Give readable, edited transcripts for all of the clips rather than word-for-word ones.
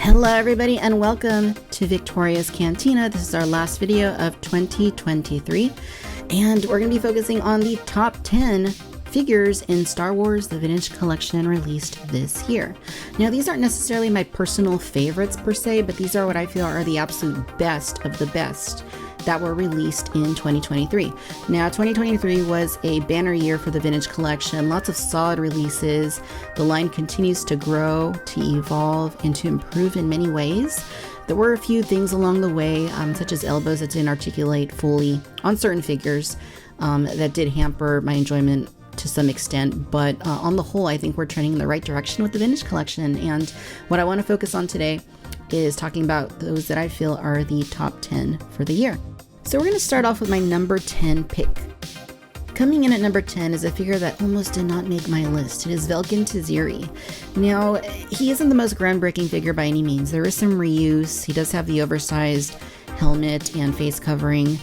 Hello everybody and welcome to Victoria's Cantina. This is our last video of 2023 and we're going to be focusing on the top 10 figures in Star Wars The Vintage Collection released this year. Now these aren't necessarily my personal favorites per se, but these are what I feel are the absolute best of the best that were released in 2023. Now 2023 was a banner year for the Vintage Collection, lots of solid releases. The line continues to grow, to evolve, and to improve in many ways. There were a few things along the way, such as elbows that didn't articulate fully on certain figures that did hamper my enjoyment to some extent, but on the whole I think we're trending in the right direction with the Vintage Collection, and what I want to focus on today is talking about those that I feel are the top 10 for the year. So we're going to start off with my number 10 pick. Coming in at number 10 is a figure that almost did not make my list. It is Velkin Taziri. Now, he isn't the most groundbreaking figure by any means. There is some reuse. He does have the oversized helmet and face covering.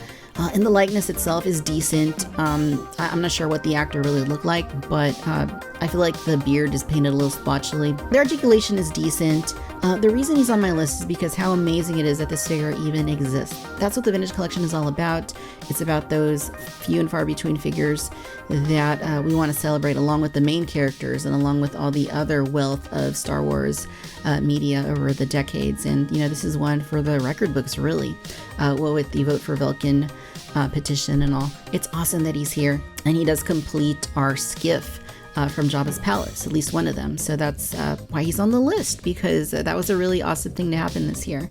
And the likeness itself is decent. I'm not sure what the actor really looked like, but I feel like the beard is painted a little splotchily. The articulation is decent. The reason he's on my list is because how amazing it is that this figure even exists. That's what the Vintage Collection is all about. It's about those few and far between figures that we want to celebrate along with the main characters and along with all the other wealth of Star Wars media over the decades. And, you know, this is one for the record books, really. Well, with the Vote for Velkin petition and all. It's awesome that he's here, and he does complete our skiff from Jabba's palace, at least one of them. So that's why he's on the list, because that was a really awesome thing to happen this year.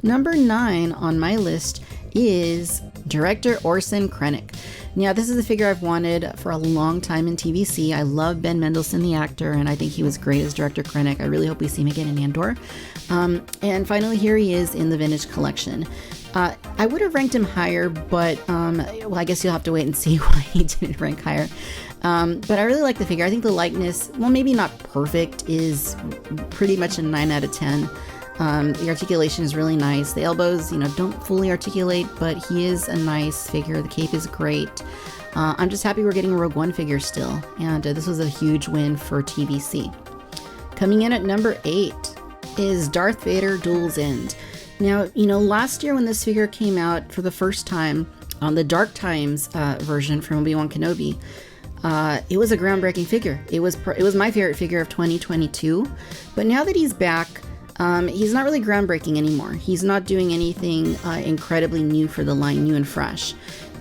Number 9 on my list is director Orson Krennic. Now, this is a figure I've wanted for a long time in TVC. I love Ben Mendelsohn, the actor, and I think he was great as director Krennic. I really hope we see him again in Andor. And finally, here he is in the Vintage Collection. I would have ranked him higher, but well, I guess you'll have to wait and see why he didn't rank higher. But I really like the figure. I think the likeness, well, maybe not perfect, is pretty much a 9 out of 10. The articulation is really nice. The elbows, you know, don't fully articulate, but he is a nice figure. The cape is great. I'm just happy we're getting a Rogue One figure still, and this was a huge win for TVC. Coming in at number 8 is Darth Vader Duel's End. Now, you know, last year when this figure came out for the first time on the Dark Times version from ObiWan Kenobi, it was a groundbreaking figure. It was my favorite figure of 2022. But now that he's back, he's not really groundbreaking anymore. He's not doing anything incredibly new for the line, new and fresh.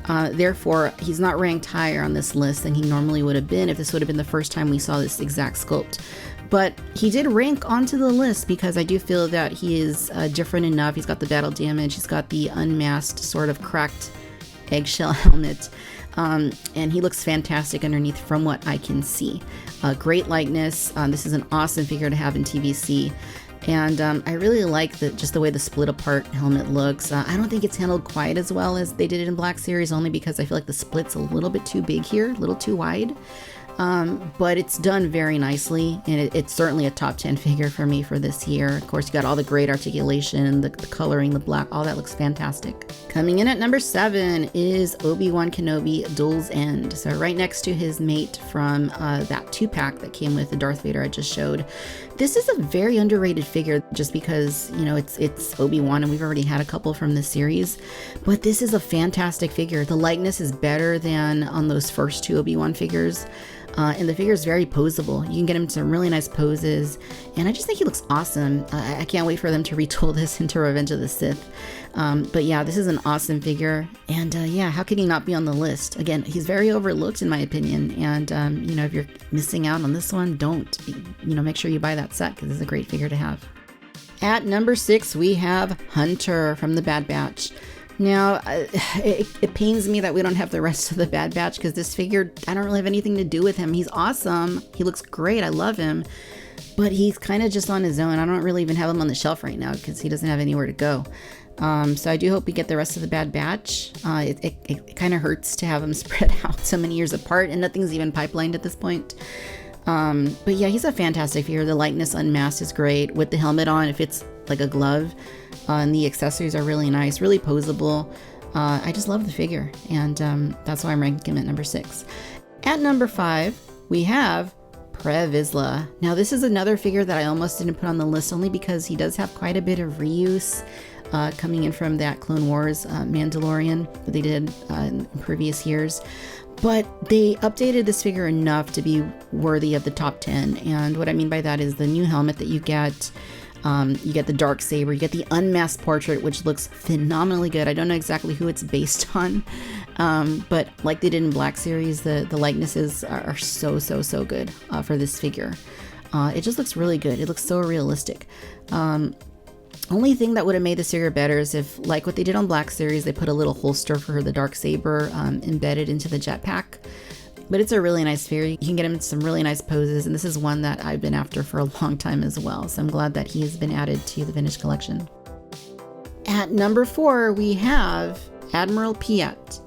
Therefore, he's not ranked higher on this list than he normally would have been if this would have been the first time we saw this exact sculpt. But he did rank onto the list because I do feel that he is different enough. He's got the battle damage. He's got the unmasked sort of cracked eggshell helmet. And he looks fantastic underneath from what I can see. Great likeness. This is an awesome figure to have in TVC. And I really like just the way the split apart helmet looks. I don't think it's handled quite as well as they did it in Black Series, only because I feel like the split's a little bit too big here, a little too wide. But it's done very nicely, and it's certainly a top 10 figure for me for this year. Of course, you got all the great articulation, the coloring, the black, all that looks fantastic. Coming in at number 7 is Obi-Wan Kenobi Duel's End. So right next to his mate from that 2-pack that came with the Darth Vader I just showed. This is a very underrated figure just because, you know, it's Obi-Wan and we've already had a couple from this series. But this is a fantastic figure. The likeness is better than on those first 2 Obi-Wan figures. And the figure is very posable. You can get him some really nice poses, and I just think he looks awesome. I can't wait for them to retool this into Revenge of the Sith. But yeah, this is an awesome figure, and yeah, how can he not be on the list? Again, he's very overlooked in my opinion, and you know, if you're missing out on this one, don't. You know, make sure you buy that set because it's a great figure to have. At number 6, we have Hunter from the Bad Batch. Now, it pains me that we don't have the rest of the Bad Batch because this figure, I don't really have anything to do with him. He's awesome. He looks great. I love him. But he's kind of just on his own. I don't really even have him on the shelf right now because he doesn't have anywhere to go. So I do hope we get the rest of the Bad Batch. It kind of hurts to have them spread out so many years apart, and nothing's even pipelined at this point. But yeah, he's a fantastic figure. The likeness unmasked is great. With the helmet on, it fits like a glove. And the accessories are really nice, really posable. I just love the figure, and that's why I'm ranking him at number 6. At number 5, we have Vizla. Now this is another figure that I almost didn't put on the list only because he does have quite a bit of reuse coming in from that Clone Wars Mandalorian that they did in previous years. But they updated this figure enough to be worthy of the top 10. And what I mean by that is the new helmet that you get the dark saber, you get the unmasked portrait, which looks phenomenally good. I don't know exactly who it's based on, but like they did in Black Series, the likenesses are so good for this figure. It just looks really good. It looks so realistic. Only thing that would have made this figure better is if, like what they did on Black Series, they put a little holster for the dark saber embedded into the jetpack. But it's a really nice figure. You can get him in some really nice poses, and this is one that I've been after for a long time as well. So I'm glad that he has been added to the vintage collection. At number 4, we have Admiral Pet.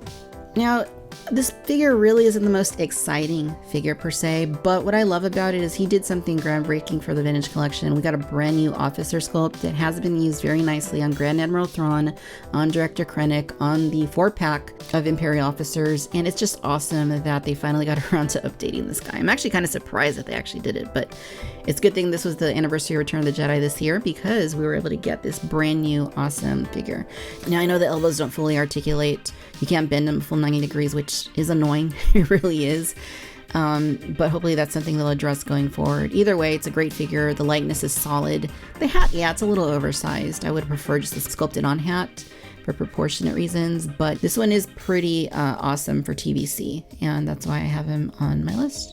Now, this figure really isn't the most exciting figure per se, but what I love about it is he did something groundbreaking for the vintage collection. We got a brand new officer sculpt that has been used very nicely on Grand Admiral Thrawn, on Director Krennic, on the 4-pack of Imperial officers, and it's just awesome that they finally got around to updating this guy. I'm actually kind of surprised that they actually did it, but it's a good thing this was the anniversary of Return of the Jedi this year because we were able to get this brand new awesome figure. Now I know the elbows don't fully articulate. You can't bend them a full 90 degrees, which is annoying. It really is. But hopefully that's something they'll address going forward. Either way, it's a great figure. The likeness is solid. The hat, yeah, it's a little oversized. I would prefer just a sculpted on hat for proportionate reasons, but this one is pretty awesome for TVC, and that's why I have him on my list.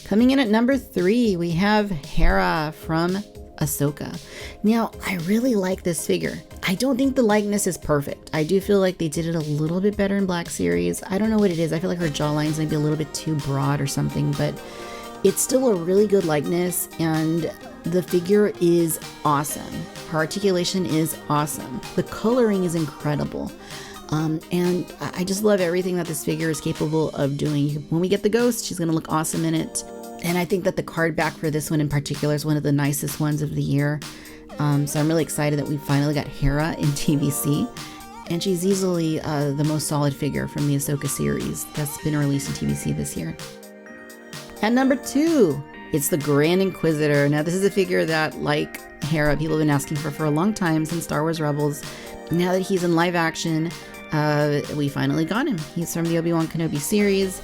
Coming in at number 3, we have Hara from Ahsoka. Now, I really like this figure. I don't think the likeness is perfect. I do feel like they did it a little bit better in Black Series. I don't know what it is. I feel like her jawline's maybe a little bit too broad or something, but it's still a really good likeness, and the figure is awesome. Her articulation is awesome. The coloring is incredible. And I just love everything that this figure is capable of doing. When we get the ghost, she's going to look awesome in it. And I think that the card back for this one in particular is one of the nicest ones of the year. So I'm really excited that we finally got Hera in TVC. And she's easily the most solid figure from the Ahsoka series that's been released in TVC this year. At number 2, it's the Grand Inquisitor. Now, this is a figure that, like Hera, people have been asking for a long time since Star Wars Rebels. Now that he's in live action, we finally got him. He's from the ObiWan Kenobi series.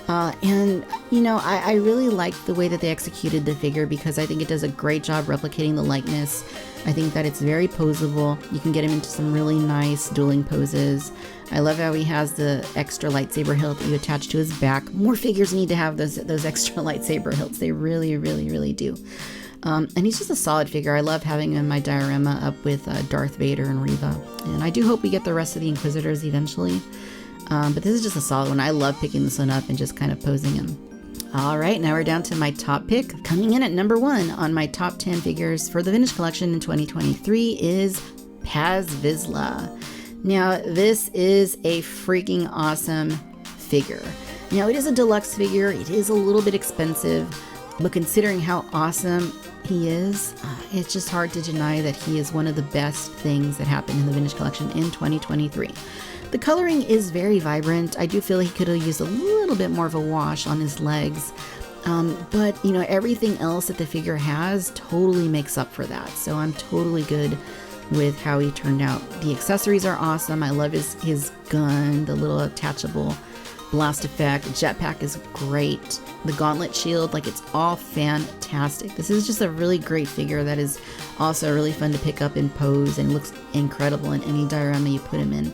And, you know, I really like the way that they executed the figure because I think it does a great job replicating the likeness. I think that it's very posable. You can get him into some really nice dueling poses. I love how he has the extra lightsaber hilt that you attach to his back. More figures need to have those extra lightsaber hilts. They really do. And he's just a solid figure. I love having him in my diorama up with Darth Vader and Reva. And I do hope we get the rest of the Inquisitors eventually. But this is just a solid one. I love picking this one up and just kind of posing him. All right, now we're down to my top pick. Coming in at number 1 on my top 10 figures for the vintage collection in 2023 is P Vizla. Now, this is a freaking awesome figure. Now, it is a deluxe figure. It is a little bit expensive, but considering how awesome he is, it's just hard to deny that he is one of the best things that happened in the vintage collection in 2023. The coloring is very vibrant. I do feel he could have used a little bit more of a wash on his legs. But, you know, everything else that the figure has totally makes up for that. So I'm totally good with how he turned out. The accessories are awesome. I love his gun, the little attachable blast effect. The jetpack is great. The gauntlet shield, like, it's all fantastic. This is just a really great figure that is also really fun to pick up and pose and looks incredible in any diorama you put him in.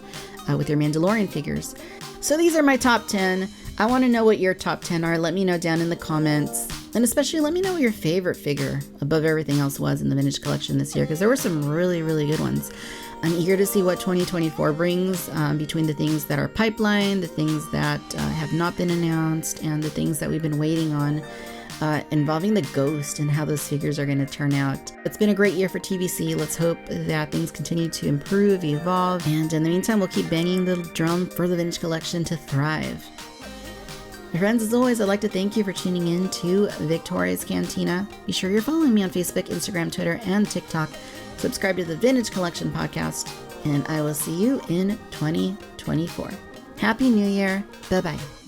With your Mandalorian figures. So these are my top 10. I want to know what your top 10 are. Let me know down in the comments. And especially let me know what your favorite figure above everything else was in the vintage collection this year, because there were some really good ones. I'm eager to see what 2024 brings between the things that are pipeline, the things that have not been announced, and the things that we've been waiting on. Involving the ghost and how those figures are going to turn out. It's been a great year for TVC. Let's hope that things continue to improve, evolve, and in the meantime, we'll keep banging the drum for the vintage collection to thrive. My friends, as always, I'd like to thank you for tuning in to Victoria's Cantina. Be sure you're following me on Facebook, Instagram, Twitter, and TikTok. Subscribe to the Vintage Collection podcast, and I will see you in 2024. Happy New Year. Bye-bye.